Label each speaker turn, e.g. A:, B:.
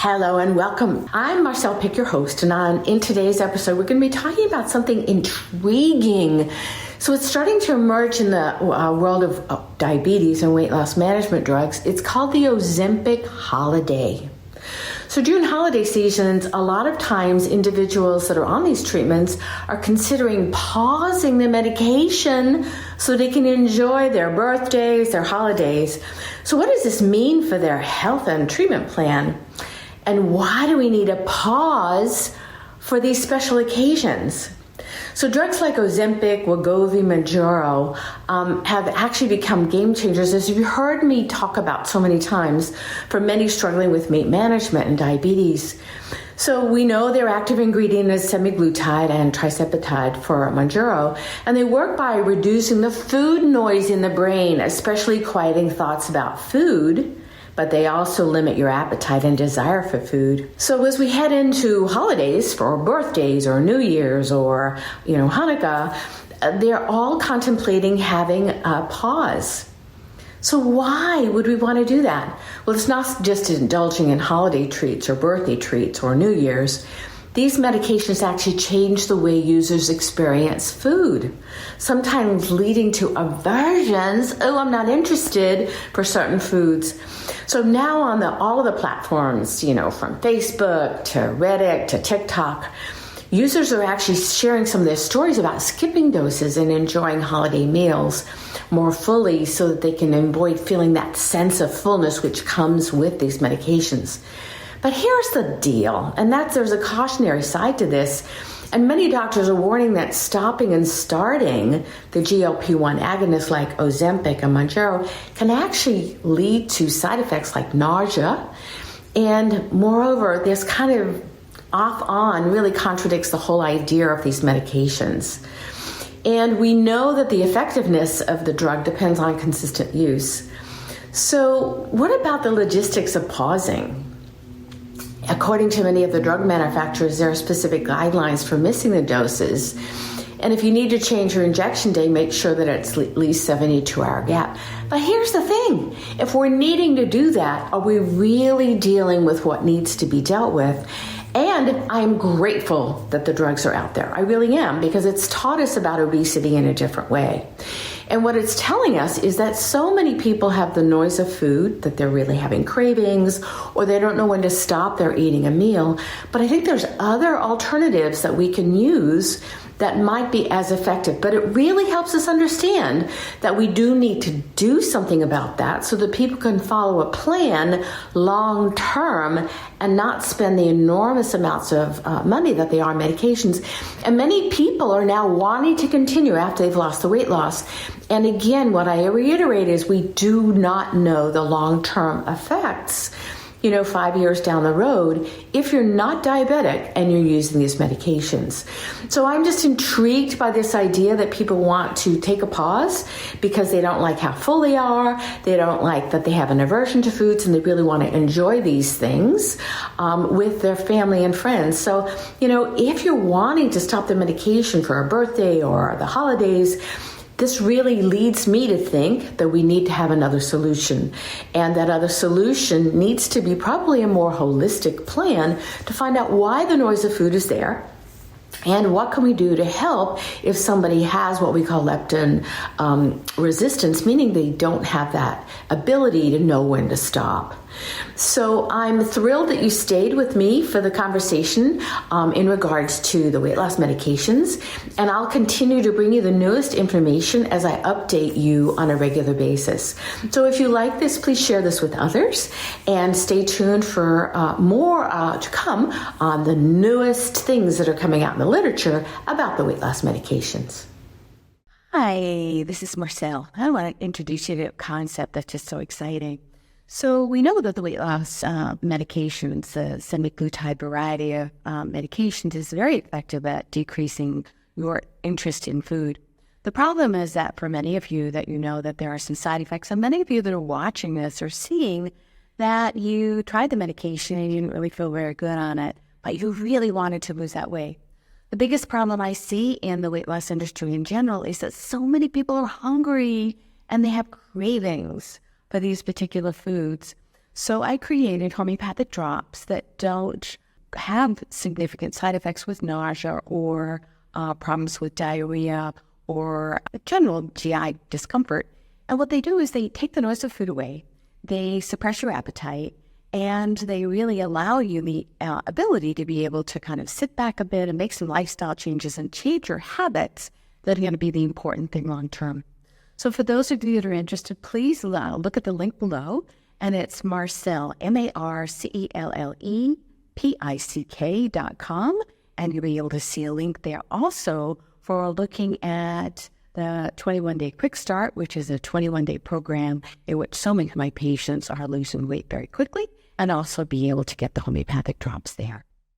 A: Hello and welcome. I'm Marcelle, your host, and in today's episode, we're going to be talking about something intriguing. So it's starting to emerge in the world of diabetes and weight loss management drugs. It's called the Ozempic holiday. So during holiday seasons, a lot of times individuals that are on these treatments are considering pausing the medication so they can enjoy their birthdays, their holidays. So what does this mean for their health and treatment plan? And why do we need a pause for these special occasions? So drugs like Ozempic, Wegovy, Mounjaro have actually become game changers, as you've heard me talk about so many times, for many struggling with weight management and diabetes. So we know their active ingredient is semaglutide and tirzepatide for Mounjaro, and they work by reducing the food noise in the brain, especially quieting thoughts about food, but they also limit your appetite and desire for food. So as we head into holidays for birthdays or New Year's or, Hanukkah, they're all contemplating having a pause. So why would we want to do that? Well, it's not just indulging in holiday treats or birthday treats or New Year's. These medications actually change the way users experience food, sometimes leading to aversions. Oh, I'm not interested for certain foods. So now on all of the platforms, from Facebook to Reddit to TikTok, users are actually sharing some of their stories about skipping doses and enjoying holiday meals more fully so that they can avoid feeling that sense of fullness which comes with these medications. But here's the deal, and there's a cautionary side to this, and many doctors are warning that stopping and starting the GLP-1 agonists like Ozempic and Mounjaro can actually lead to side effects like nausea, and moreover, this kind of off-on really contradicts the whole idea of these medications. And we know that the effectiveness of the drug depends on consistent use. So what about the logistics of pausing? According to many of the drug manufacturers, there are specific guidelines for missing the doses. And if you need to change your injection day, make sure that it's at least 72-hour gap. But here's the thing. If we're needing to do that, are we really dealing with what needs to be dealt with? And I'm grateful that the drugs are out there. I really am, because it's taught us about obesity in a different way. And what it's telling us is that so many people have the noise of food, that they're really having cravings, or they don't know when to stop their eating a meal. But I think there's other alternatives that we can use that might be as effective. But it really helps us understand that we do need to do something about that so that people can follow a plan long term and not spend the enormous amounts of money that they are on medications. And many people are now wanting to continue after they've lost the weight loss. And again, what I reiterate is we do not know the long-term effects 5 years down the road if you're not diabetic and you're using these medications. So I'm just intrigued by this idea that people want to take a pause because they don't like how full they are, they don't like that they have an aversion to foods, and they really want to enjoy these things with their family and friends. So, if you're wanting to stop the medication for a birthday or the holidays, this really leads me to think that we need to have another solution, and that other solution needs to be probably a more holistic plan to find out why the noise of food is there and what can we do to help if somebody has what we call leptin resistance, meaning they don't have that ability to know when to stop. So I'm thrilled that you stayed with me for the conversation in regards to the weight loss medications, and I'll continue to bring you the newest information as I update you on a regular basis. So if you like this, please share this with others, and stay tuned for more to come on the newest things that are coming out in the literature about the weight loss medications.
B: Hi, this is Marcelle. I want to introduce you to a concept that's just so exciting. So we know that the weight loss medications, the semaglutide variety of medications, is very effective at decreasing your interest in food. The problem is that for many of you that that there are some side effects, and many of you that are watching this are seeing that you tried the medication and you didn't really feel very good on it, but you really wanted to lose that weight. The biggest problem I see in the weight loss industry in general is that so many people are hungry and they have cravings for these particular foods. So I created homeopathic drops that don't have significant side effects with nausea or problems with diarrhea or general GI discomfort. And what they do is they take the noise of food away, they suppress your appetite, and they really allow you the ability to be able to kind of sit back a bit and make some lifestyle changes and change your habits that are going to be the important thing long term. So for those of you that are interested, please look at the link below, and it's Marcelle, MarcellePick.com, and you'll be able to see a link there also for looking at the 21-day Quick Start, which is a 21-day program in which so many of my patients are losing weight very quickly, and also be able to get the homeopathic drops there.